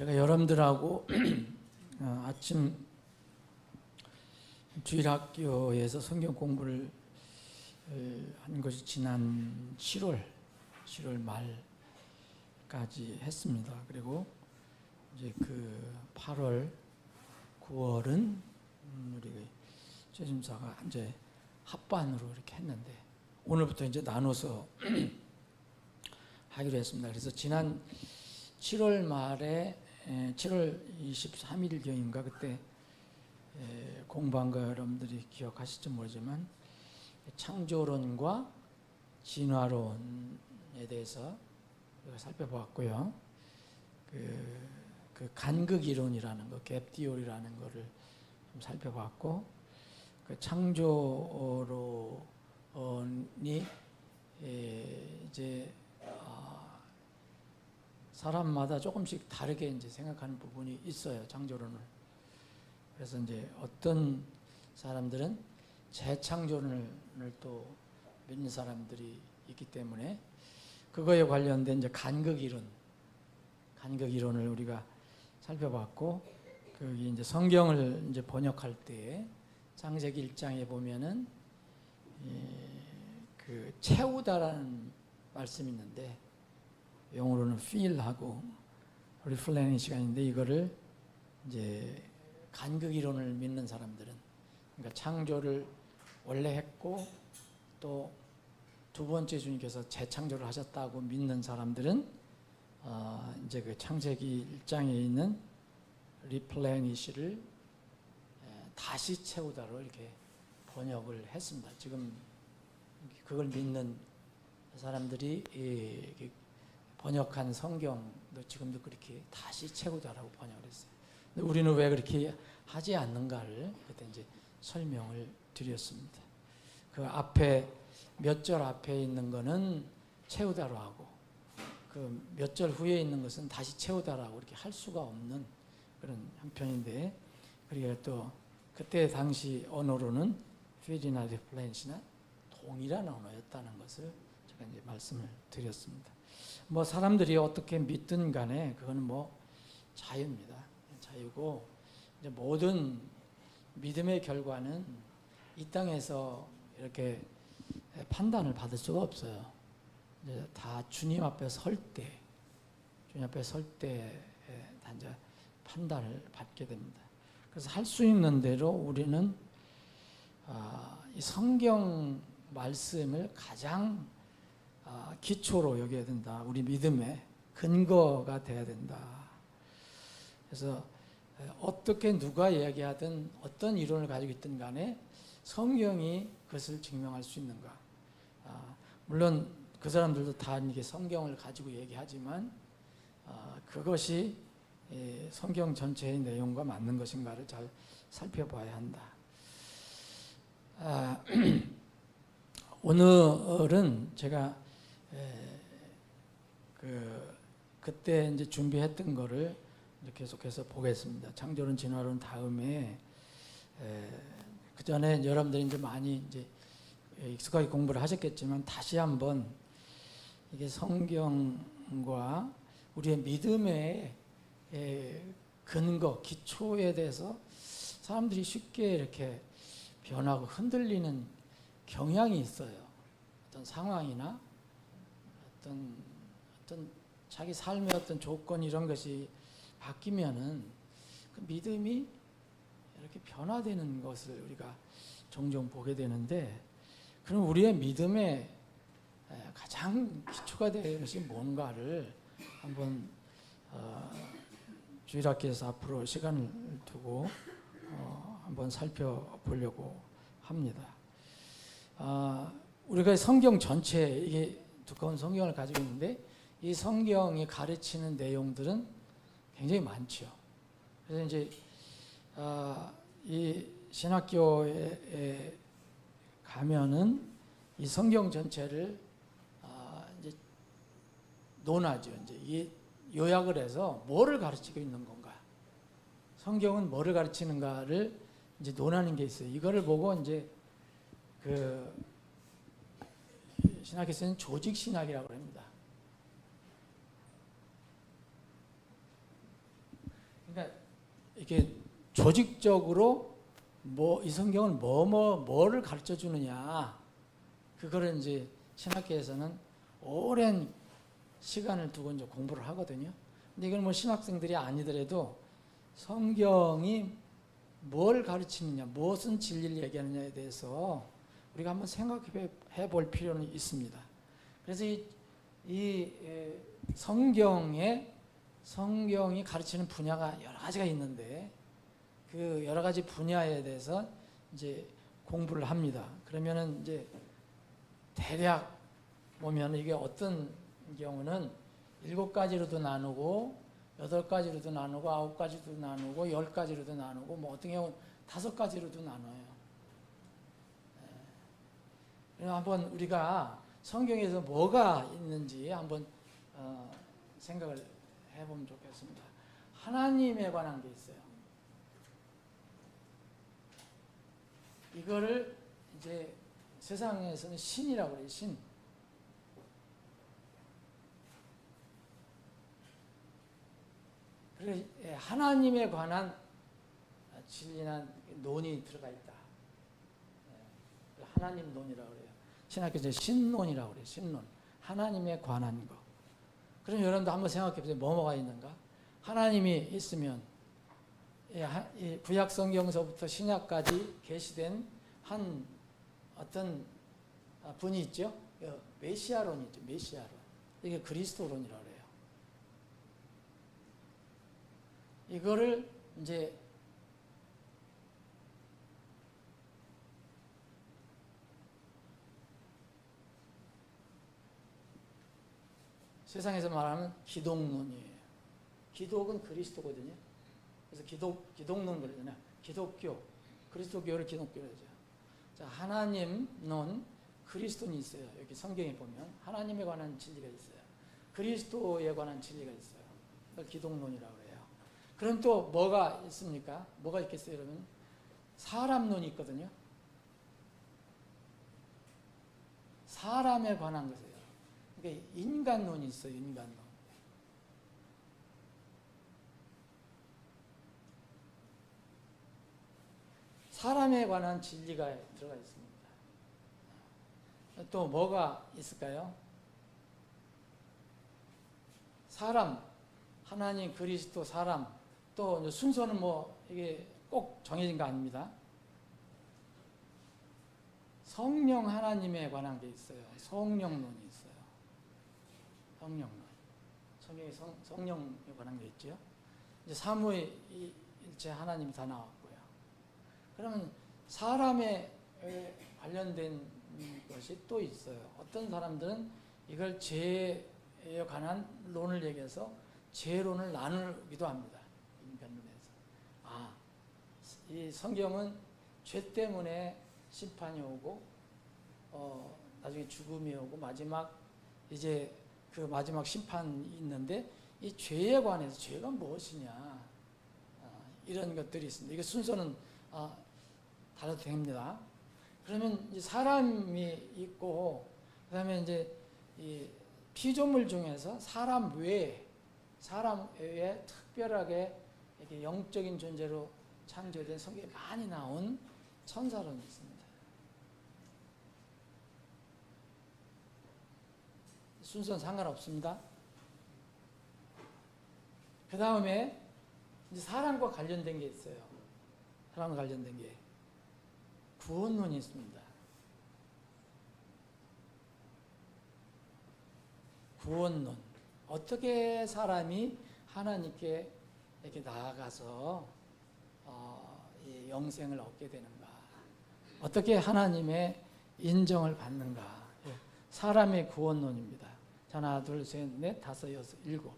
제가 여러분들하고 아침 주일학교에서 성경 공부를 한 것이 지난 7월 말까지 했습니다. 그리고 이제 그 8월, 9월은 우리 최심사가 이제 합반으로 이렇게 했는데 오늘부터 이제 나눠서 하기로 했습니다. 그래서 지난 7월 말에 7월 23일경인가 그때 공부한 거 여러분들이 기억하실지 모르지만 창조론과 진화론에 대해서 살펴보았고요. 그 간극 이론이라는 거, 갭 디오리라는 거를 좀 살펴봤고, 그 창조론이 이제 사람마다 조금씩 다르게 이제 생각하는 부분이 있어요, 창조론을. 그래서 이제 어떤 사람들은 재창조론을 또 믿는 사람들이 있기 때문에 그거에 관련된 이제 간극 이론을 우리가 살펴봤고, 거기 이제 성경을 이제 번역할 때 창세기 1장에 보면은 그 채우다라는 말씀이 있는데 영어로는 fill하고 replenish가 있는데, 이거를 이제 간극 이론을 믿는 사람들은, 그러니까 창조를 원래 했고 또 두 번째 주님께서 재창조를 하셨다고 믿는 사람들은 이제 그 창세기 1장에 있는 replenish를 다시 채우다로 이렇게 번역을 했습니다. 지금 그걸 믿는 사람들이 번역한 성경도 지금도 그렇게 다시 채우다라고 번역을 했어요. 근데 우리는 왜 그렇게 하지 않는가를 그때 이제 설명을 드렸습니다. 그 앞에 몇 절 앞에 있는 거는 채우다로 하고, 그 몇 절 후에 있는 것은 다시 채우다라고 이렇게 할 수가 없는 그런 형편인데, 그리고 또 그때 당시 언어로는 fill이나 replenish나 동일한 언어였다는 것을 제가 이제 말씀을 드렸습니다. 뭐 사람들이 어떻게 믿든 간에 그거는 뭐 자유입니다. 자유고, 이제 모든 믿음의 결과는 이 땅에서 이렇게 판단을 받을 수가 없어요. 이제 다 주님 앞에 설 때 다 이제 판단을 받게 됩니다. 그래서 할 수 있는 대로 우리는 이 성경 말씀을 가장 기초로 여겨야 된다. 우리 믿음의 근거가 돼야 된다. 그래서 어떻게 누가 이야기하든 어떤 이론을 가지고 있든 간에 성경이 그것을 증명할 수 있는가. 물론 그 사람들도 다 이게 성경을 가지고 얘기하지만 그것이 성경 전체의 내용과 맞는 것인가를 잘 살펴봐야 한다. 오늘은 제가 그때 이제 준비했던 거를 계속해서 보겠습니다. 창조론, 진화론 다음에 그 전에 여러분들이 이제 많이 이제 익숙하게 공부를 하셨겠지만 다시 한번 이게 성경과 우리의 믿음의 근거, 기초에 대해서 사람들이 쉽게 이렇게 변하고 흔들리는 경향이 있어요. 어떤 상황이나 어떤 자기 삶의 어떤 조건 이런 것이 바뀌면은 그 믿음이 이렇게 변화되는 것을 우리가 종종 보게 되는데, 그럼 우리의 믿음의 가장 기초가 되는 것이 뭔가를 한번 주일학교에서 앞으로 시간을 두고 한번 살펴보려고 합니다. 우리가 성경 전체, 이게 두꺼운 성경을 가지고 있는데 이 성경이 가르치는 내용들은 굉장히 많죠. 그래서 이제 이 신학교에 가면은 이 성경 전체를 이제 논하죠. 이제 이 요약을 해서 뭐를 가르치고 있는 건가, 성경은 뭐를 가르치는가를 이제 논하는 게 있어요. 이거를 보고 이제 그 신학에서는 조직 신학이라고 합니다. 이게 조직적으로 이 성경은 뭐를 가르쳐 주느냐, 그거를 이제 신학계에서는 오랜 시간을 두고 이제 공부를 하거든요. 근데 이건 신학생들이 아니더라도 성경이 뭘 가르치느냐, 무엇은 진리를 얘기하느냐에 대해서 우리가 한번 생각해 볼 필요는 있습니다. 그래서 이 성경이 가르치는 분야가 여러 가지가 있는데 그 여러 가지 분야에 대해서 이제 공부를 합니다. 그러면은 이제 대략 보면 이게 어떤 경우는 7가지로도 나누고 8가지로도 나누고 9가지로도 나누고 10가지로도 나누고 어떤 경우는 5가지로도 나눠요. 한번 우리가 성경에서 뭐가 있는지 한번 생각을 해보면 좋겠습니다. 하나님에 관한 게 있어요. 이거를 이제 세상에서는 신이라고 그래요. 신. 그래서 하나님에 관한 진리나 논이 들어가 있다. 하나님 논이라고 그래요. 신학교에서 신론이라고 그래요. 신론. 하나님에 관한 거. 그럼 여러분도 한번 생각해 보세요. 뭐가 있는가? 하나님이 있으면 구약 성경서부터 신약까지 계시된 한 어떤 분이 있죠. 메시아론이 있죠. 메시아론. 이게 그리스도론이라고 그래요. 이거를 이제 세상에서 말하는 기독론이에요. 기독은 그리스도거든요. 그래서 기독론 그러잖아요. 기독교, 그리스도교를 기독교로 하죠. 자, 하나님론, 그리스도는 있어요. 여기 성경에 보면 하나님에 관한 진리가 있어요. 그리스도에 관한 진리가 있어요. 그걸 기독론이라고 해요. 그럼 또 뭐가 있습니까? 뭐가 있겠어요, 여러분? 사람론이 있거든요. 사람에 관한 것이에요. 그러니까 인간론이 있어요. 인간론. 사람에 관한 진리가 들어가 있습니다. 또 뭐가 있을까요? 사람, 하나님, 그리스도, 사람. 또 순서는 이게 꼭 정해진 거 아닙니다. 성령 하나님에 관한 게 있어요. 성령론이 있어요. 성령론. 성경에 성령에 관한 게 있죠. 이제 삼위일체 하나님이 다 나왔고요. 그러면 사람에 관련된 것이 또 있어요. 어떤 사람들은 이걸 죄에 관한 론을 얘기해서 죄론을 나누기도 합니다. 인간론에서. 이 성경은 죄 때문에 심판이 오고 나중에 죽음이 오고 이제 그 마지막 심판이 있는데 이 죄에 관해서 죄가 무엇이냐 이런 것들이 있습니다. 이게 순서는 달아도 됩니다. 그러면 이제 사람이 있고 그다음에 이제 이 피조물 중에서 사람 외에 특별하게 이렇게 영적인 존재로 창조된 성경에 많이 나온 천사론이 있습니다. 순서는 상관없습니다. 그 다음에 이제 사람과 관련된 게 있어요. 사람과 관련된 게 구원론이 있습니다. 구원론. 어떻게 사람이 하나님께 이렇게 나아가서 이 영생을 얻게 되는가? 어떻게 하나님의 인정을 받는가? 사람의 구원론입니다. 하나, 둘, 셋, 넷, 다섯, 여섯, 일곱.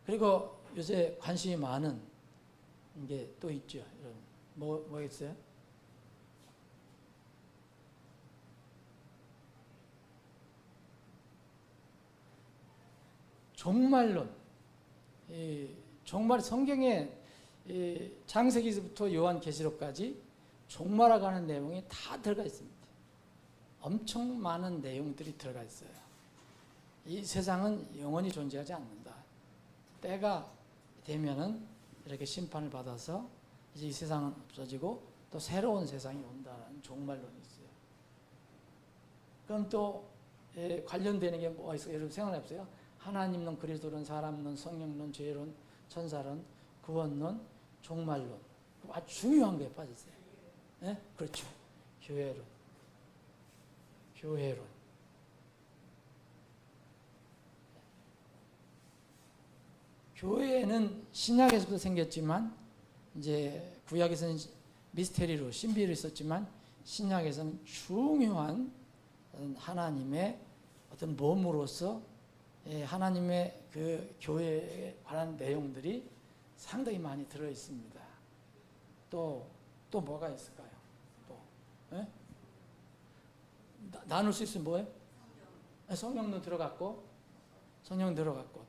그리고 요새 관심이 많은 게 또 있죠. 뭐 있어요? 종말론. 종말 성경에 창세기부터 요한계시록까지 종말하고 하는 내용이 다 들어가 있습니다. 엄청 많은 내용들이 들어가 있어요. 이 세상은 영원히 존재하지 않는다. 때가 되면은 이렇게 심판을 받아서 이제 이 세상은 없어지고 또 새로운 세상이 온다는 종말론이 있어요. 그럼 또 관련되는 게 뭐가 있어요? 여러분 생각해보세요. 하나님론, 그리스도론, 사람론, 성령론, 죄론, 천사론, 구원론, 종말론. 아주 중요한 게 빠졌어요. 네? 그렇죠. 교회론. 교회론. 교회는 신약에서부터 생겼지만 이제 구약에서는 미스테리로 신비로 있었지만 신약에서는 중요한 하나님의 어떤 몸으로서 하나님의 그 교회에 관한 내용들이 상당히 많이 들어 있습니다. 또 뭐가 있을까요? 또 예? 나눌 수 있으면 뭐예요? 성령도 들어갔고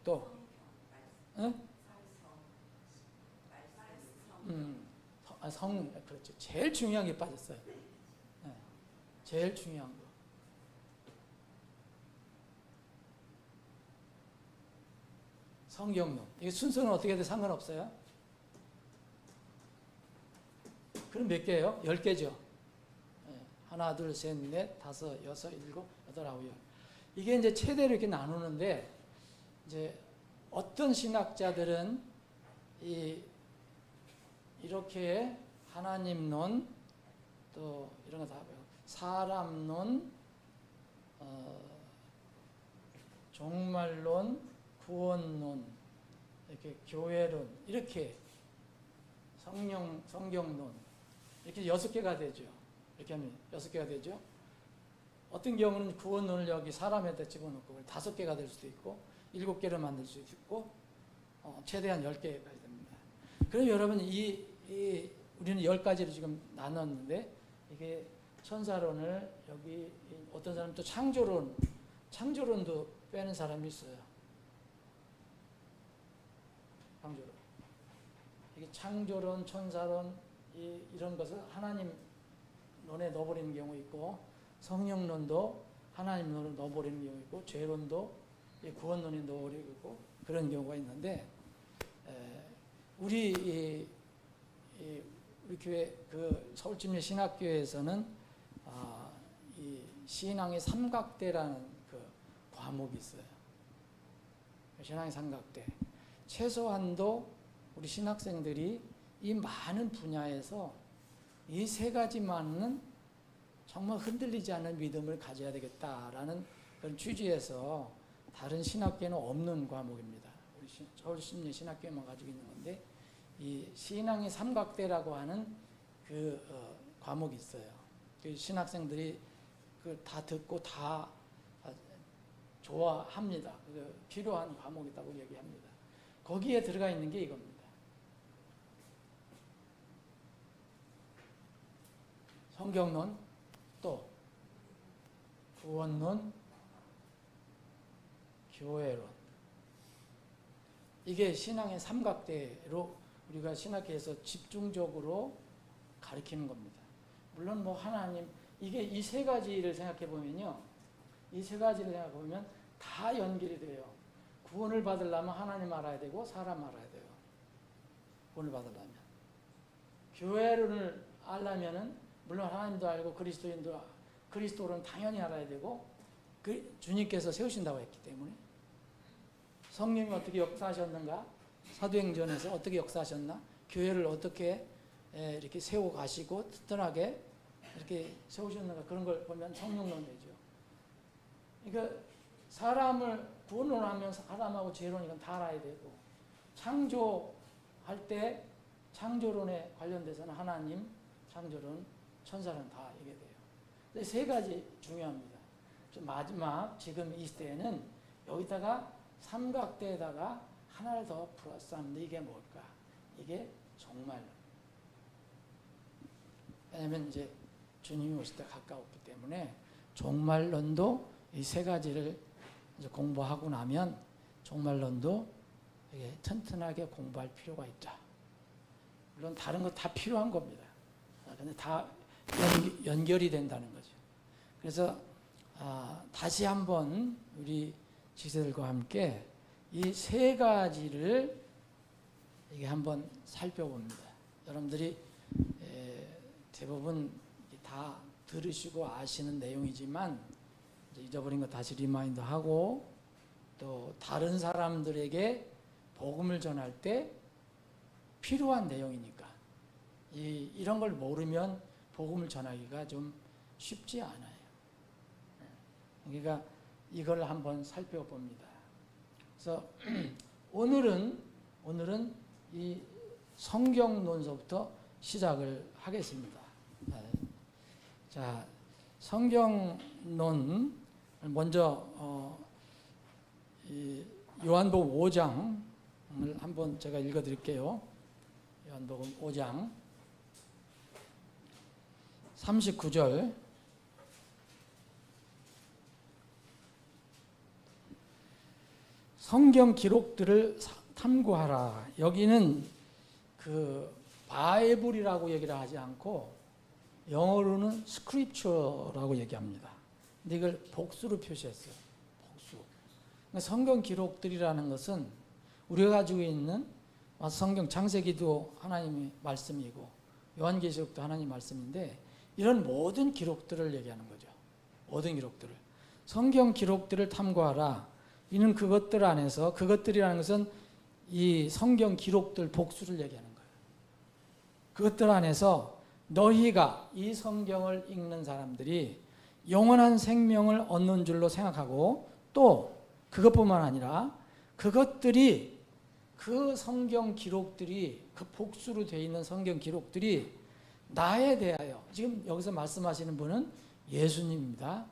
또 예? 그렇죠. 제일 중요한 게 빠졌어요. 예. 제일 중요한 거. 성경론. 이게 순서는 어떻게 돼 상관없어요. 그럼 몇 개예요? 10개죠. 하나, 둘, 셋, 넷, 다섯, 여섯, 일곱, 여덟, 아홉, 열. 이게 이제 최대로 이렇게 나누는데 이제 어떤 신학자들은 이렇게 하나님론 또 이런 거 다 사람론, 종말론, 구원론, 이렇게 교회론, 이렇게 성경론 이렇게 6개가 되죠. 이렇게 하면 6개가 되죠. 어떤 경우는 구원론을 여기 사람에다 집어넣고 5개가 될 수도 있고 7개를 만들 수 있고 최대한 10개가 됩니다. 그럼 여러분 우리는 10가지로 지금 나눴는데 이게 천사론을 여기 어떤 사람은 또 창조론도 빼는 사람이 있어요. 창조론. 이게 창조론, 천사론 이런 것을 하나님론에 넣어버리는 경우 있고 성령론도 하나님론으로 넣어버리는 경우 있고 죄론도 구원론에 넣어버리고 있고 그런 경우가 있는데 우리 교회 그 서울침례 신학교에서는 이 신앙의 삼각대라는 그 과목이 있어요. 신앙의 삼각대. 최소한도 우리 신학생들이 이 많은 분야에서 이 3가지만은 정말 흔들리지 않는 믿음을 가져야 되겠다라는 그런 취지에서 다른 신학교에는 없는 과목입니다. 우리 서울침례 신학교에만 가지고 있는 건데 이 신앙의 삼각대라고 하는 그 과목이 있어요. 그 신학생들이 그 다 듣고 다 좋아합니다. 필요한 과목이라고 얘기합니다. 거기에 들어가 있는 게 이겁니다. 성경론, 또 구원론, 교회론. 이게 신앙의 삼각대로 우리가 신학계에서 집중적으로 가르치는 겁니다. 물론 뭐 하나님, 이게 이 3가지를 생각해 보면요. 이 3가지를 생각해 보면 다 연결이 돼요. 구원을 받으려면 하나님 알아야 되고 사람 알아야 돼요. 구원을 받으려면. 교회론을 알려면은 물론 하나님도 알고 그리스도는 당연히 알아야 되고 주님께서 세우신다고 했기 때문에 성령이 어떻게 역사하셨는가? 사도행전에서 어떻게 역사하셨나? 교회를 어떻게 이렇게 세워 가시고 튼튼하게 이렇게 세우셨는가? 그런 걸 보면 성령론 되죠. 그러니까 사람을 구원을 하면 사람하고 죄론 이건 다 알아야 되고 창조할 때 창조론에 관련돼서는 하나님, 창조론, 천사는 다 이게 돼요. 근데 3가지 중요합니다. 마지막 지금 이 시대에는 여기다가 삼각대에다가 하나를 더 플러스하는데 이게 뭘까? 이게 종말론. 왜냐하면 이제 주님이 오실 때 가까웠기 때문에 종말론도 이 3가지를 이제 공부하고 나면 종말론도 이게 튼튼하게 공부할 필요가 있다. 물론 다른 거 다 필요한 겁니다. 근데 다 연결이 된다는 거죠. 그래서 다시 한번 우리 지세들과 함께 이 3가지를 이게 한번 살펴봅니다. 여러분들이 대부분 다 들으시고 아시는 내용이지만 잊어버린 거 다시 리마인드하고 또 다른 사람들에게 복음을 전할 때 필요한 내용이니까 이런 걸 모르면 복음을 전하기가 좀 쉽지 않아요. 그러니까 이걸 한번 살펴봅니다. 그래서 오늘은 이 성경 논서부터 시작을 하겠습니다. 자, 성경론 먼저 이 요한복음 5장을 한번 제가 읽어드릴게요. 요한복음 5장 39절 성경 기록들을 탐구하라. 여기는 그 바이블이라고 얘기를 하지 않고 영어로는 스크립처라고 얘기합니다. 근데 이걸 복수로 표시했어요. 복수. 그러니까 성경 기록들이라는 것은 우리가 가지고 있는 성경 창세기도 하나님의 말씀이고 요한계시록도 하나님의 말씀인데 이런 모든 기록들을 얘기하는 거죠. 모든 기록들을. 성경 기록들을 탐구하라. 이는 그것들 안에서 그것들이라는 것은 이 성경 기록들 복수를 얘기하는 거예요. 그것들 안에서 너희가 이 성경을 읽는 사람들이 영원한 생명을 얻는 줄로 생각하고 또 그것뿐만 아니라 그것들이 그 성경 기록들이 그 복수로 되어 있는 성경 기록들이 나에 대하여 지금 여기서 말씀하시는 분은 예수님입니다.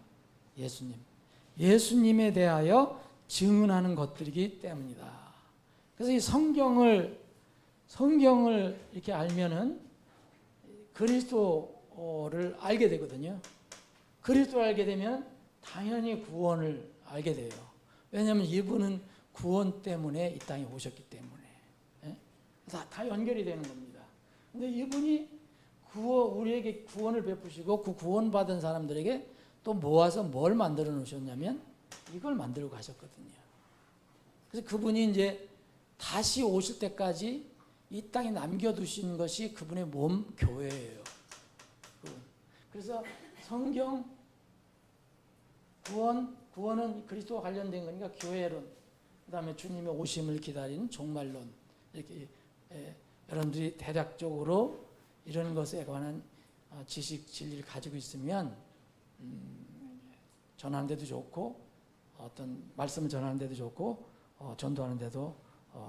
예수님에 대하여 증언하는 것들이기 때문이다. 그래서 이 성경을 이렇게 알면은 그리스도를 알게 되거든요. 그리스도를 알게 되면 당연히 구원을 알게 돼요. 왜냐하면 이분은 구원 때문에 이 땅에 오셨기 때문에. 다 연결이 되는 겁니다. 근데 이분이 우리에게 구원을 베푸시고 그 구원받은 사람들에게 또 모아서 뭘 만들어 놓으셨냐면 이걸 만들고 가셨거든요. 그래서 그분이 이제 다시 오실 때까지 이 땅에 남겨두신 것이 그분의 몸 교회예요. 그래서 성경 구원은 그리스도와 관련된 거니까 교회론, 그 다음에 주님의 오심을 기다리는 종말론, 이렇게 여러분들이 대략적으로 이런 것에 관한 지식, 진리를 가지고 있으면 전하는 데도 좋고 어떤 말씀을 전하는 데도 좋고 전도하는 데도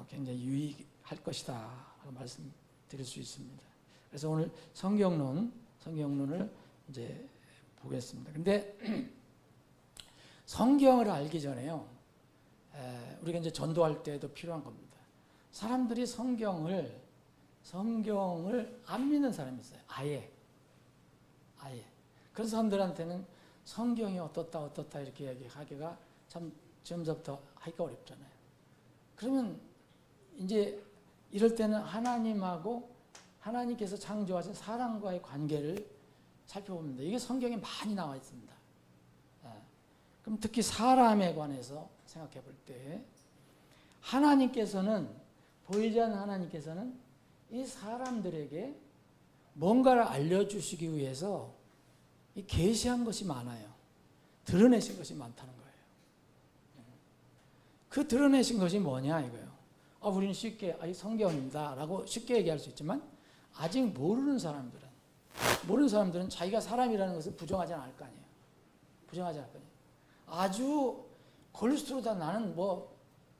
굉장히 유익할 것이다 라고 말씀드릴 수 있습니다. 그래서 오늘 성경론을 이제 보겠습니다. 근데 성경을 알기 전에요, 우리가 이제 전도할 때도 필요한 겁니다. 사람들이 성경을 안 믿는 사람이 있어요. 아예. 그런 사람들한테는 성경이 어떻다 이렇게 얘기하기가 참 지금부터 하기가 어렵잖아요. 그러면 이제 이럴 때는 하나님께서 창조하신 사람과의 관계를 살펴봅니다. 이게 성경에 많이 나와 있습니다. 그럼 특히 사람에 관해서 생각해 볼 때 보이지 않는 하나님께서는 이 사람들에게 뭔가를 알려주시기 위해서 계시한 것이 많아요. 드러내신 것이 많다는 거예요. 그 드러내신 것이 뭐냐 이거예요. 우리는 쉽게 성경입니다 라고 쉽게 얘기할 수 있지만 아직 모르는 사람들은 자기가 사람이라는 것을 부정하지 않을 거 아니에요. 아주 골수로 다 나는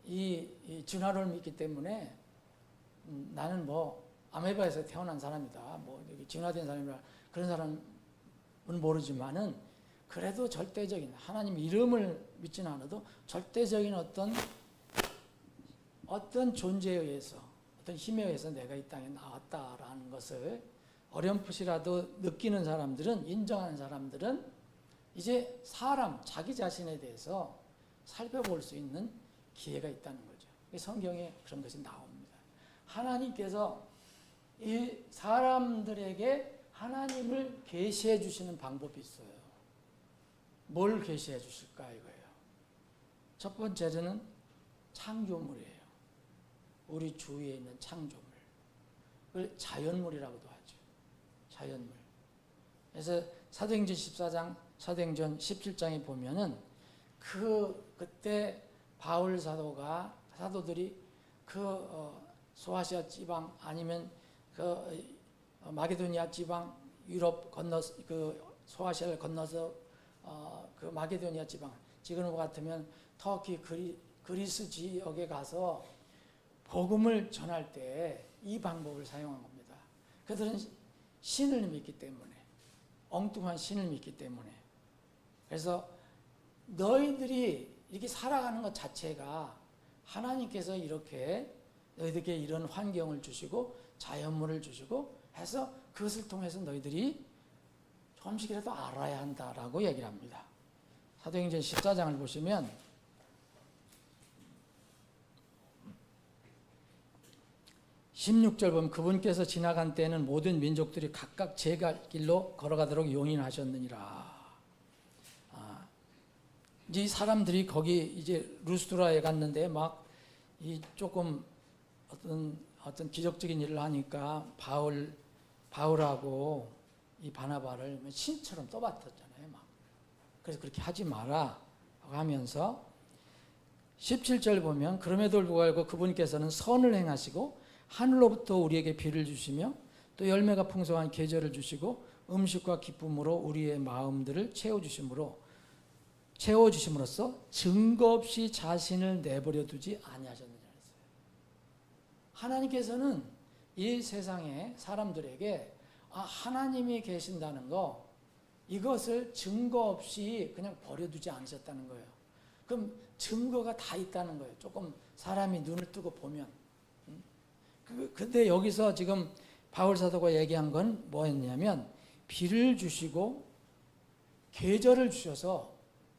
이 진화론을 믿기 때문에 나는 아메바에서 태어난 사람이다. 진화된 사람이라 그런 사람은 모르지만은 그래도 절대적인 하나님 이름을 믿지는 않아도 절대적인 어떤 존재에 의해서 어떤 힘에 의해서 내가 이 땅에 나왔다라는 것을 어렴풋이라도 느끼는 사람들은, 인정하는 사람들은 이제 자기 자신에 대해서 살펴볼 수 있는 기회가 있다는 거죠. 성경에 그런 것이 나옵니다. 하나님께서 이 사람들에게 하나님을 계시해 주시는 방법이 있어요. 뭘 계시해 주실까 이거예요. 첫 번째는 창조물이에요. 우리 주위에 있는 창조물, 그걸 자연물이라고도 하죠. 자연물. 그래서 사도행전 14장, 사도행전 17장에 보면은 그때 바울 사도들이 소아시아 지방 아니면 마게도니아 지방, 유럽 건너서 소아시아를 건너서 마게도니아 지방, 지금 같으면 터키, 그리스 지역에 가서 복음을 전할 때 이 방법을 사용한 겁니다. 그들은 신을 믿기 때문에, 엉뚱한 신을 믿기 때문에. 그래서 너희들이 이렇게 살아가는 것 자체가 하나님께서 이렇게 너희들에게 이런 환경을 주시고 자연물을 주시고 해서 그것을 통해서 너희들이 조금씩이라도 알아야 한다라고 얘기를 합니다. 사도행전 14장을 보시면 16절 보면 그분께서 지나간 때에는 모든 민족들이 각각 제 길로 걸어가도록 용인하셨느니라. 이 사람들이 거기 이제 루스드라에 갔는데 막 이 조금 어떤 기적적인 일을 하니까 바울하고 이 바나바를 신처럼 떠받쳤잖아요. 막. 그래서 그렇게 하지 마라 하면서 17절 보면 그럼에도 불구하고 그분께서는 선을 행하시고 하늘로부터 우리에게 비를 주시며 또 열매가 풍성한 계절을 주시고 음식과 기쁨으로 우리의 마음들을 채워주심으로써 증거 없이 자신을 내버려 두지 아니하셨느냐 했어요. 하나님께서는 이 세상의 사람들에게 하나님이 계신다는 거, 이것을 증거 없이 그냥 버려두지 않으셨다는 거예요. 그럼 증거가 다 있다는 거예요. 조금 사람이 눈을 뜨고 보면. 근데 여기서 지금 바울 사도가 얘기한 건 뭐였냐면 비를 주시고 계절을 주셔서,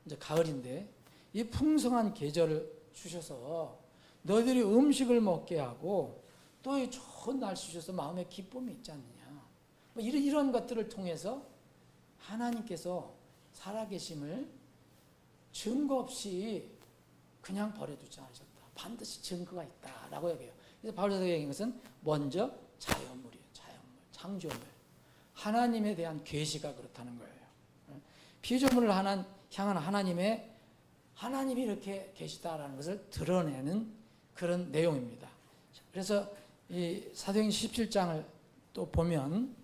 이제 가을인데 이 풍성한 계절을 주셔서 너희들이 음식을 먹게 하고 또 이 좋은 날씨 주셔서 마음에 기쁨이 있지 않느냐. 뭐 이런 것들을 통해서 하나님께서 살아계심을 증거 없이 그냥 버려두지 않으셨다. 반드시 증거가 있다라고 얘기해요. 그래서 바울 사도가 얘기한 것은 먼저 자연물이에요. 자연물, 창조물. 하나님에 대한 계시가 그렇다는 거예요. 피조물을 향한 하나님이 이렇게 계시다라는 것을 드러내는 그런 내용입니다. 그래서 이 사도행전 17장을 또 보면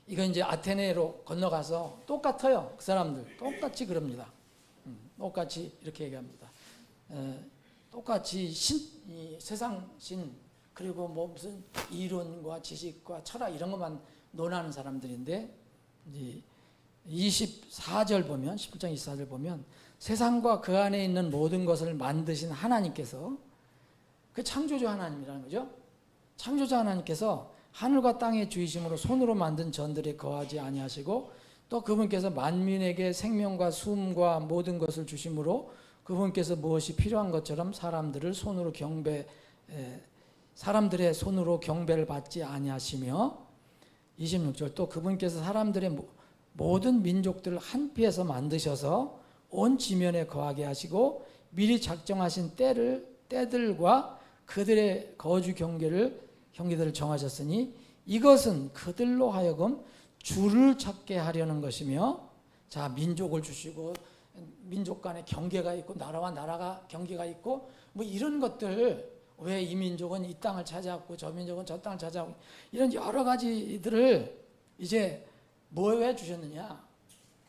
이건 이제 아테네로 건너가서 똑같아요. 그 사람들 똑같이 그럽니다. 똑같이 이렇게 얘기합니다. 똑같이 세상 신, 그리고 뭐 무슨 이론과 지식과 철학 이런 것만 논하는 사람들인데, 이제 24절 보면, 17장 24절 보면 세상과 그 안에 있는 모든 것을 만드신 하나님께서, 그 창조주 하나님이라는 거죠. 창조자 하나님께서 하늘과 땅의 주이심으로 손으로 만든 전들에 거하지 아니하시고 또 그분께서 만민에게 생명과 숨과 모든 것을 주심으로 그분께서 무엇이 필요한 것처럼 사람들의 손으로 경배를 받지 아니하시며, 26절 또 그분께서 사람들의 모든 민족들을 한 피에서 만드셔서 온 지면에 거하게 하시고 미리 작정하신 때들과 그들의 거주 경계들을 정하셨으니 이것은 그들로 하여금 주를 찾게 하려는 것이며, 자, 민족을 주시고 민족 간의 경계가 있고 나라와 나라가 경계가 있고 뭐 이런 것들, 왜 이 민족은 이 땅을 차지하고 저 민족은 저 땅을 차지하고 이런 여러 가지들을 이제 왜 주셨느냐?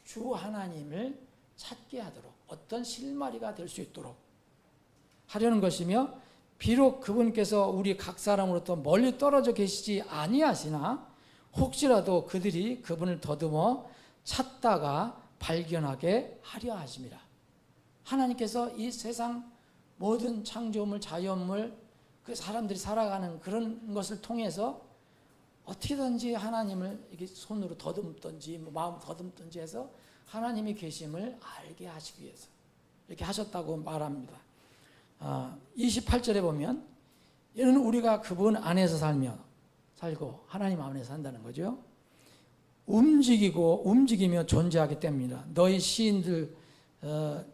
주 하나님을 찾게 하도록, 어떤 실마리가 될 수 있도록 하려는 것이며, 비록 그분께서 우리 각 사람으로부터 멀리 떨어져 계시지 아니하시나 혹시라도 그들이 그분을 더듬어 찾다가 발견하게 하려 하심이라. 하나님께서 이 세상 모든 창조물, 자연물, 그 사람들이 살아가는 그런 것을 통해서 어떻게든지 하나님을 이렇게 손으로 더듬든지 마음 더듬든지 해서 하나님이 계심을 알게 하시기 위해서 이렇게 하셨다고 말합니다. 28절에 보면 이는 우리가 그분 안에서 살고 하나님 안에서 산다는 거죠. 움직이며 존재하기 때문이다. 너희 시인들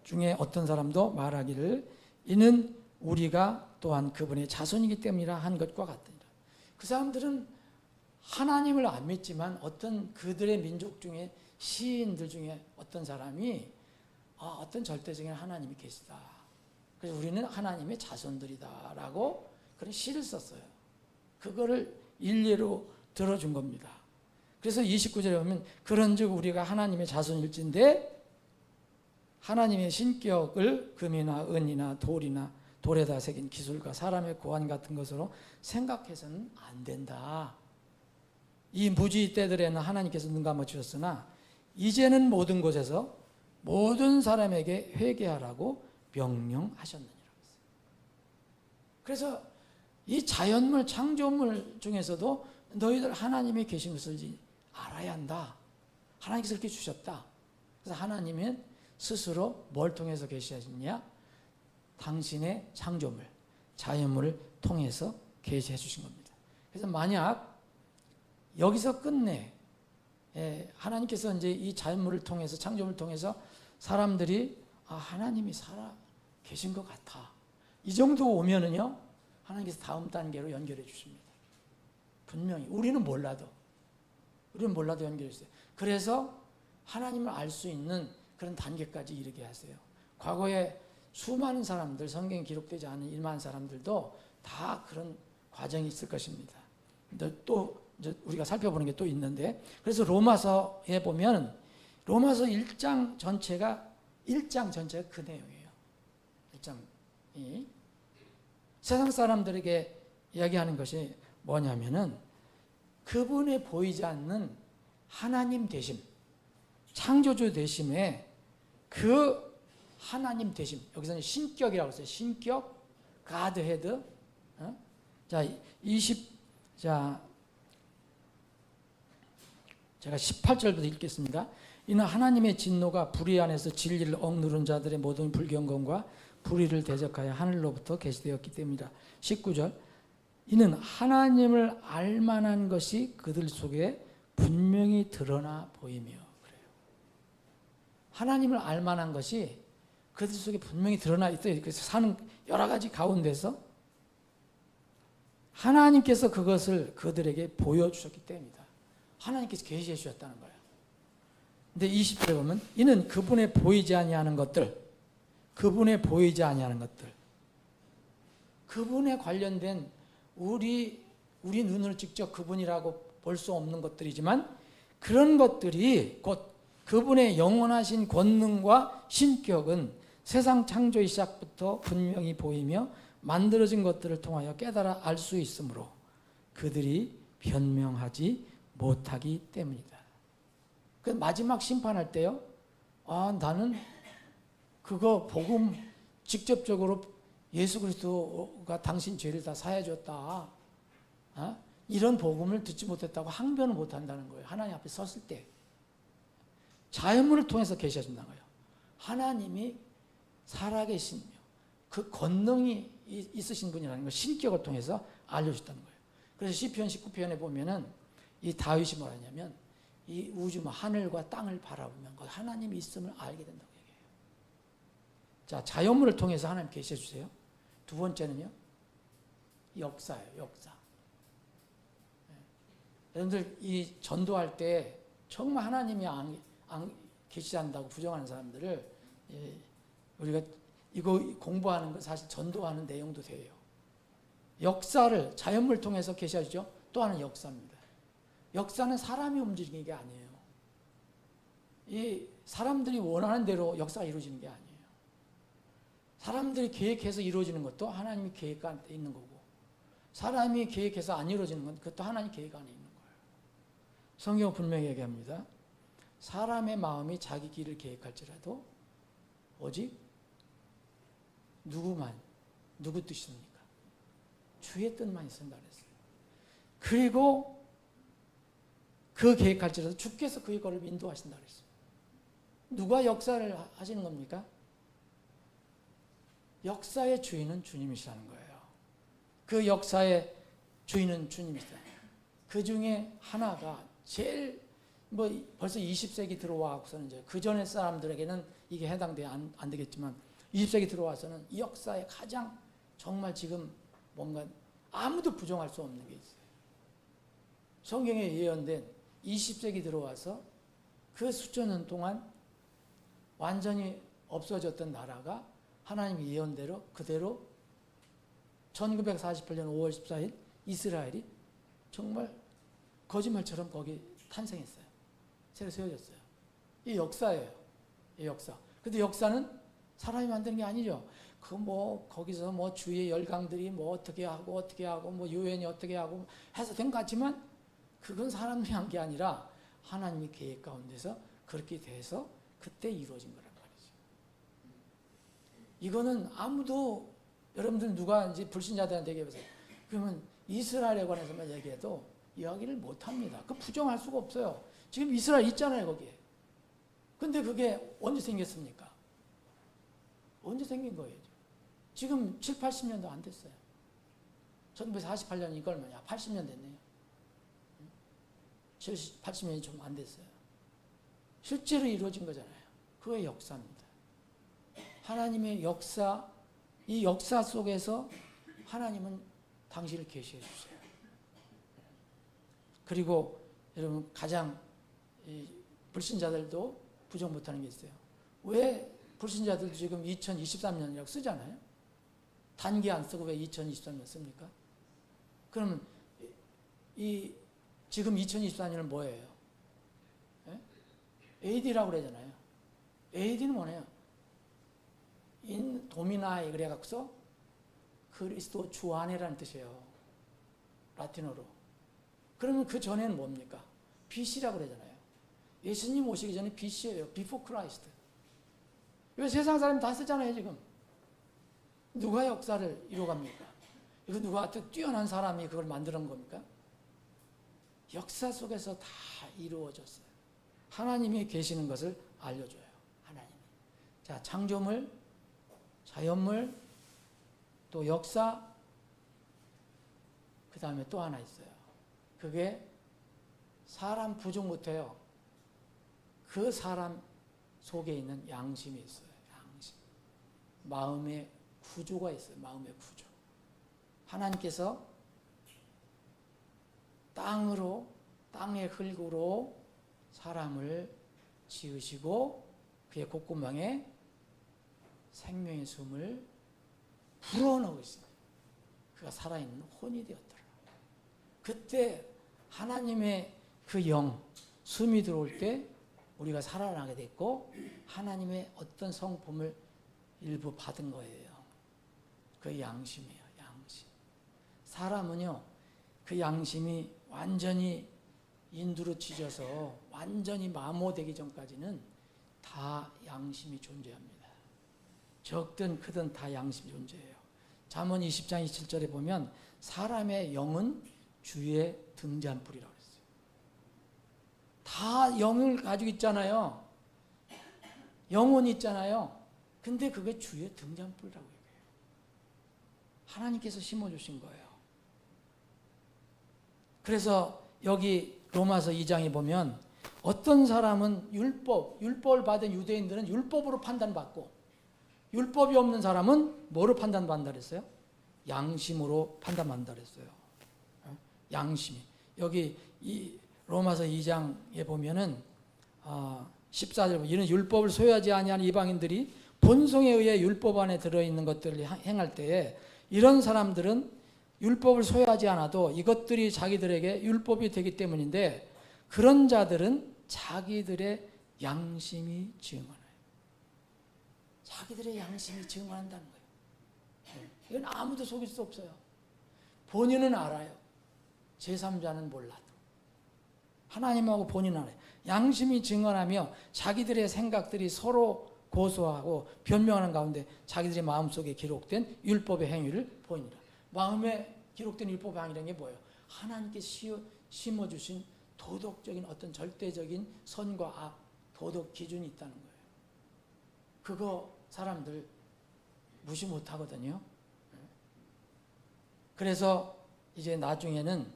중에 어떤 사람도 말하기를 이는 우리가 또한 그분의 자손이기 때문이라 한 것과 같으니라. 그 사람들은 하나님을 안 믿지만 어떤 그들의 민족 중에 시인들 중에 어떤 사람이 어떤 절대적인 하나님이 계시다. 그래서 우리는 하나님의 자손들이다라고 그런 시를 썼어요. 그거를 일례로 들어준 겁니다. 그래서 29절에 보면 그런즉 우리가 하나님의 자손일진데 하나님의 신격을 금이나 은이나 돌이나 돌에다 새긴 기술과 사람의 고안 같은 것으로 생각해서는 안 된다. 이 무지의 때들에는 하나님께서 눈 감아 주셨으나 이제는 모든 곳에서 모든 사람에게 회개하라고 명령하셨느니라. 그래서 이 자연물 창조물 중에서도 너희들 하나님이 계신 것을 알아야 한다. 하나님께서 이렇게 주셨다. 그래서 하나님은 스스로 뭘 통해서 계시하셨냐? 당신의 창조물, 자연물을 통해서 계시해 주신 겁니다. 그래서 만약 여기서 끝내 하나님께서 이제 이 자연물을 통해서 창조물을 통해서 사람들이 하나님이 살아 계신 것 같아. 이 정도 오면은요 하나님께서 다음 단계로 연결해 주십니다. 분명히 우리는 몰라도 연결해 주세요. 그래서 하나님을 알 수 있는 그런 단계까지 이르게 하세요. 과거에 수많은 사람들, 성경에 기록되지 않은 일만 사람들도 다 그런 과정이 있을 것입니다. 근데 또 이제 우리가 살펴보는 게 또 있는데, 그래서 로마서에 보면 로마서 1장 전체가 그 내용이에요. 1장이 세상 사람들에게 이야기하는 것이 뭐냐면은 그분의 보이지 않는 하나님 되심, 창조주 되심에 그 하나님 되심, 여기서는 신격이라고 했어요. 신격, 가드헤드. 제가 18절부터 읽겠습니다. 이는 하나님의 진노가 불의 안에서 진리를 억누른 자들의 모든 불경건과 불의를 대적하여 하늘로부터 계시되었기 때문이다. 19절. 이는 하나님을 알만한 것이 그들 속에 분명히 드러나 보이며. 그래요. 하나님을 알만한 것이 그들 속에 분명히 드러나 있어요. 그래서 사는 여러 가지 가운데서 하나님께서 그것을 그들에게 보여주셨기 때문이다. 하나님께서 계시해 주셨다는 거예요. 근데 20절에 보면 이는 그분의 보이지 아니하는 것들, 그분에 관련된 우리 눈으로 직접 그분이라고 볼 수 없는 것들이지만 그런 것들이 곧 그분의 영원하신 권능과 신격은 세상 창조의 시작부터 분명히 보이며 만들어진 것들을 통하여 깨달아 알 수 있으므로 그들이 변명하지 못하기 때문이다. 그 마지막 심판할 때요, 나는 그거 복음 직접적으로 예수 그리스도가 당신 죄를 다 사해 줬다, 이런 복음을 듣지 못했다고 항변을 못 한다는 거예요. 하나님 앞에 섰을 때 자연물을 통해서 계셔준다는 거예요. 하나님이 살아계시며 그 권능이 있으신 분이라는 걸 신격을 통해서 알려주셨다는 거예요. 그래서 시편 19편에 보면은 이 다윗이 뭐라냐면 이 우주 하늘과 땅을 바라보면 그 하나님이 있음을 알게 된다고 얘기해요. 자, 자연물을 통해서 하나님 계셔 주세요. 두 번째는요, 역사예요. 역사. 여러분들 이 전도할 때 정말 하나님이 안 계시한다고 부정하는 사람들을 우리가 이거 공부하는 거 사실 전도하는 내용도 돼요. 역사를 자연물 통해서 계셔주죠. 또 하나는 역사입니다. 역사는 사람이 움직이는 게 아니에요. 이 사람들이 원하는 대로 역사가 이루어지는 게 아니에요. 사람들이 계획해서 이루어지는 것도 하나님이 계획 안에 있는 거고, 사람이 계획해서 안 이루어지는 건 그것도 하나님 계획 안에 있는 거예요. 성경은 분명히 얘기합니다. 사람의 마음이 자기 길을 계획할지라도 오직 누구 뜻입니까? 주의 뜻만 있습니다 그랬어요. 그리고 그 계획할지라도 주께서 그 이거를 인도하신다 그랬어요. 누가 역사를 하시는 겁니까? 역사의 주인은 주님이시라는 거예요. 그 역사의 주인은 주님이시다. 그 중에 하나가 제일 벌써 20세기 들어와서는 이제 그 전에 사람들에게는 이게 해당돼 안 되겠지만 20세기 들어와서는 이 역사의 가장 정말 지금 뭔가 아무도 부정할 수 없는 게 있어요. 성경에 예언된 20세기 들어와서 그 수천 년 동안 완전히 없어졌던 나라가 하나님의 예언대로 그대로 1948년 5월 14일 이스라엘이 정말 거짓말처럼 거기 탄생했어요. 새로 세워졌어요. 이 역사예요. 이 역사. 근데 역사는 사람이 만드는 게 아니죠. 거기서 주의 열강들이 어떻게 하고 유엔이 어떻게 하고 해서 된 것 같지만 그건 사람들이 한 게 아니라 하나님의 계획 가운데서 그렇게 돼서 그때 이루어진 거란 말이죠. 이거는 아무도 여러분들 누가 이제 불신자들한테 얘기해보세요. 그러면 이스라엘에 관해서만 얘기해도 이야기를 못 합니다. 그 부정할 수가 없어요. 지금 이스라엘 있잖아요, 거기에. 근데 그게 언제 생겼습니까? 언제 생긴 거예요? 지금 7, 80년도 안 됐어요. 1948년 이걸 80년 됐네요. 80년이 좀 안 됐어요. 실제로 이루어진 거잖아요. 그게 역사입니다. 하나님의 역사, 이 역사 속에서 하나님은 당신을 계시해 주세요. 그리고 여러분 가장 불신자들도 부정 못하는 게 있어요. 왜 불신자들도 지금 2023년이라고 쓰잖아요. 단기 안 쓰고 왜 2023년 씁니까? 그러면 지금 2024년은 뭐예요? AD라고 그러잖아요. AD는 뭐예요? 인 도미나이 그래갖고서 그리스도 주 안에라는 뜻이에요. 라틴어로. 그러면 그 전에는 뭡니까? BC라고 그러잖아요. 예수님 오시기 전에 BC예요. Before Christ. 이거 세상 사람이 다 쓰잖아요, 지금. 누가 역사를 이루어갑니까? 이거 누가 뛰어난 사람이 그걸 만드는 겁니까? 역사 속에서 다 이루어졌어요. 하나님이 계시는 것을 알려줘요. 하나님이. 자, 창조물, 자연물, 또 역사, 그 다음에 또 하나 있어요. 그게 사람 부정 못해요. 그 사람 속에 있는 양심이 있어요. 양심. 마음의 구조가 있어요. 마음의 구조. 하나님께서 땅의 흙으로 사람을 지으시고 그의 콧구멍에 생명의 숨을 불어넣으시고 그가 살아있는 혼이 되었더라. 그때 하나님의 그 영, 숨이 들어올 때 우리가 살아나게 됐고 하나님의 어떤 성품을 일부 받은 거예요. 그 양심이에요. 양심. 사람은요, 그 양심이 완전히 인두로 찢어서 완전히 마모되기 전까지는 다 양심이 존재합니다. 적든 크든 다 양심이 존재해요. 잠언 20장 27절에 보면 사람의 영은 주의 등잔불이라고 했어요. 다 영을 가지고 있잖아요. 영혼이 있잖아요. 근데 그게 주의 등잔불이라고 얘기해요. 하나님께서 심어주신 거예요. 그래서 여기 로마서 2장에 보면 어떤 사람은 율법을 받은 유대인들은 율법으로 판단받고 율법이 없는 사람은 뭐로 판단받는다 그랬어요? 양심으로 판단받는다 그랬어요. 양심이. 여기 이 로마서 2장에 보면은 14절 이런 율법을 소유하지 아니하는 이방인들이 본성에 의해 율법 안에 들어있는 것들을 행할 때에 이런 사람들은 율법을 소유하지 않아도 이것들이 자기들에게 율법이 되기 때문인데 그런 자들은 자기들의 양심이 증언해요. 자기들의 양심이 증언한다는 거예요. 이건 아무도 속일 수 없어요. 본인은 알아요. 제3자는 몰라도. 하나님하고 본인은 알아요. 양심이 증언하며 자기들의 생각들이 서로 고소하고 변명하는 가운데 자기들의 마음속에 기록된 율법의 행위를 보이니라. 마음에 기록된 율법의 행위라는 게 뭐예요? 하나님께 심어주신 도덕적인 어떤 절대적인 선과 악, 도덕 기준이 있다는 거예요. 그거 사람들 무시 못하거든요. 그래서 이제 나중에는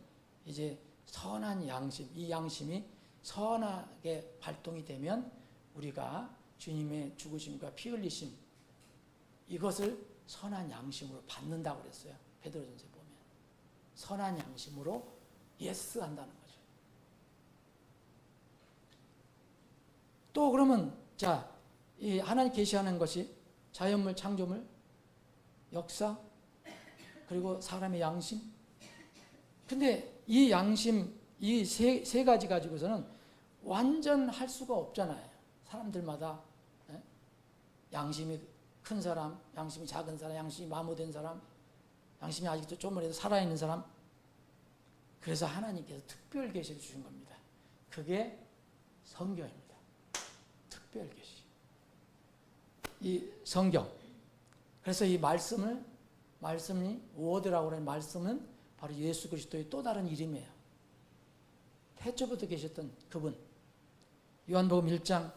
이제 선한 양심, 이 양심이 선하게 발동이 되면 우리가 주님의 죽으심과 피 흘리심 이것을 선한 양심으로 받는다고 그랬어요. 베드로전서에 보면 선한 양심으로 예스 한다는 거죠. 또 그러면 자, 이 하나님 계시하는 것이 자연물, 창조물, 역사, 그리고 사람의 양심. 근데 이 양심, 이 세 가지 가지고서는 완전 할 수가 없잖아요. 사람들마다 양심이 큰 사람, 양심이 작은 사람, 양심이 마모된 사람, 양심이 아직도 조금이라도 살아있는 사람. 그래서 하나님께서 특별 계시를 주신 겁니다. 그게 성경입니다. 특별 계시. 이 성경. 그래서 이 말씀이 워드라고 하는 말씀은 바로 예수 그리스도의 또 다른 이름이에요. 태초부터 계셨던 그분. 요한복음 1장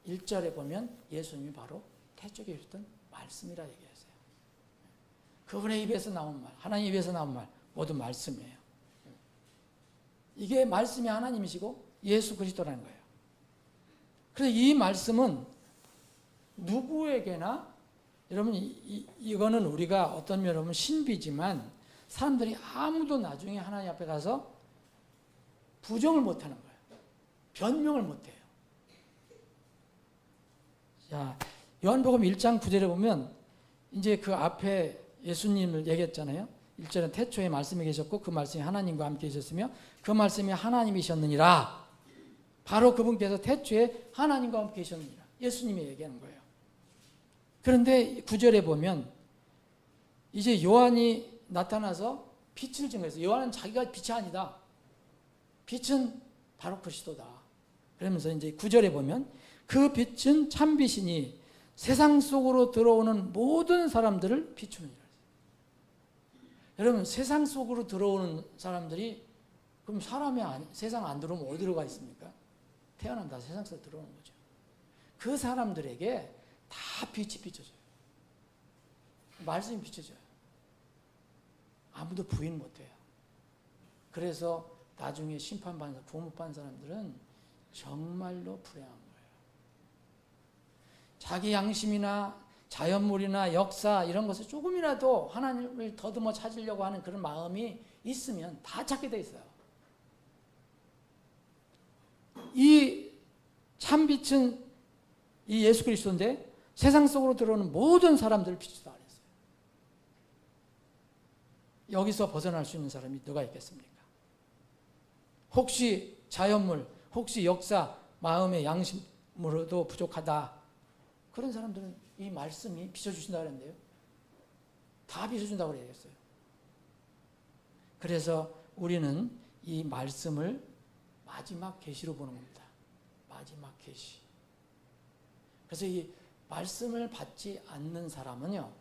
1절에 보면 예수님이 바로 태초에 계셨던 말씀이라 얘기했어요. 그분의 입에서 나온 말, 하나님 입에서 나온 말, 모두 말씀이에요. 이게 말씀이 하나님이시고 예수 그리스도라는 거예요. 그래서 이 말씀은 누구에게나, 여러분 이거는 우리가 어떤 면으로 신비지만 사람들이 아무도 나중에 하나님 앞에 가서 부정을 못하는 거예요. 변명을 못해요. 자, 요한복음 1장 9절에 보면 이제 그 앞에 예수님을 얘기했잖아요. 1절은 태초에 말씀이 계셨고 그 말씀이 하나님과 함께 계셨으며 그 말씀이 하나님이셨느니라. 바로 그분께서 태초에 하나님과 함께 계셨느니라. 예수님이 얘기하는 거예요. 그런데 9절에 보면 이제 요한이 나타나서 빛을 증거해서 요한은 자기가 빛이 아니다. 빛은 바로 그리스도다. 그러면서 이제 9절에 보면 그 빛은 참빛이니 세상 속으로 들어오는 모든 사람들을 비추느니라. 여러분 세상 속으로 들어오는 사람들이 그럼 사람이 세상 안 들어오면 어디로 가 있습니까? 태어나면 다 세상 속으로 들어오는 거죠. 그 사람들에게 다 빛이 비춰져요. 말씀이 비춰져요. 아무도 부인 못해요. 그래서 나중에 심판받는, 구원받는 사람들은 정말로 불행한 거예요. 자기 양심이나 자연물이나 역사 이런 것을 조금이라도 하나님을 더듬어 찾으려고 하는 그런 마음이 있으면 다 찾게 돼 있어요. 이 참빛은 이 예수 그리스도인데 세상 속으로 들어오는 모든 사람들을 비추다 그랬어요. 여기서 벗어날 수 있는 사람이 누가 있겠습니까? 혹시 자연물, 혹시 역사, 마음의 양심으로도 부족하다. 그런 사람들은 이 말씀이 비춰주신다고 그랬는데요. 다 비춰준다고 그랬어요. 그래서 우리는 이 말씀을 마지막 계시로 보는 겁니다. 마지막 계시. 그래서 이 말씀을 받지 않는 사람은요,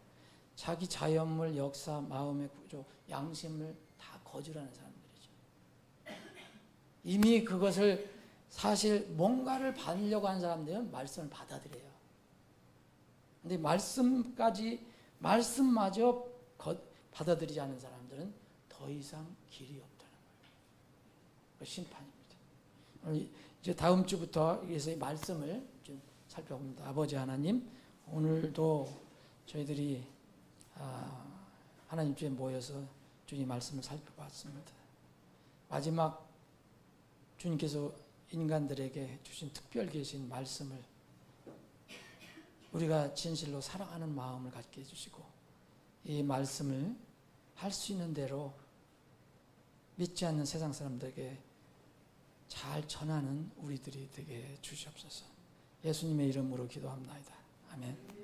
자기 자연물, 역사, 마음의 구조, 양심을 다 거절하는 사람들이죠. 이미 그것을 사실 뭔가를 받으려고 하는 사람들은 말씀을 받아들여요. 근데 말씀마저 받아들이지 않는 사람들은 더 이상 길이 없다는 거예요. 그 심판입니다. 이제 다음 주부터 그래서 이 말씀을 좀 살펴봅니다. 아버지 하나님, 오늘도 저희들이 하나님 주에 모여서 주님 말씀을 살펴봤습니다. 마지막 주님께서 인간들에게 주신 특별 계신 말씀을 우리가 진실로 사랑하는 마음을 갖게 해주시고 이 말씀을 할 수 있는 대로 믿지 않는 세상 사람들에게 잘 전하는 우리들이 되게 주시옵소서. 예수님의 이름으로 기도합니다. 아멘.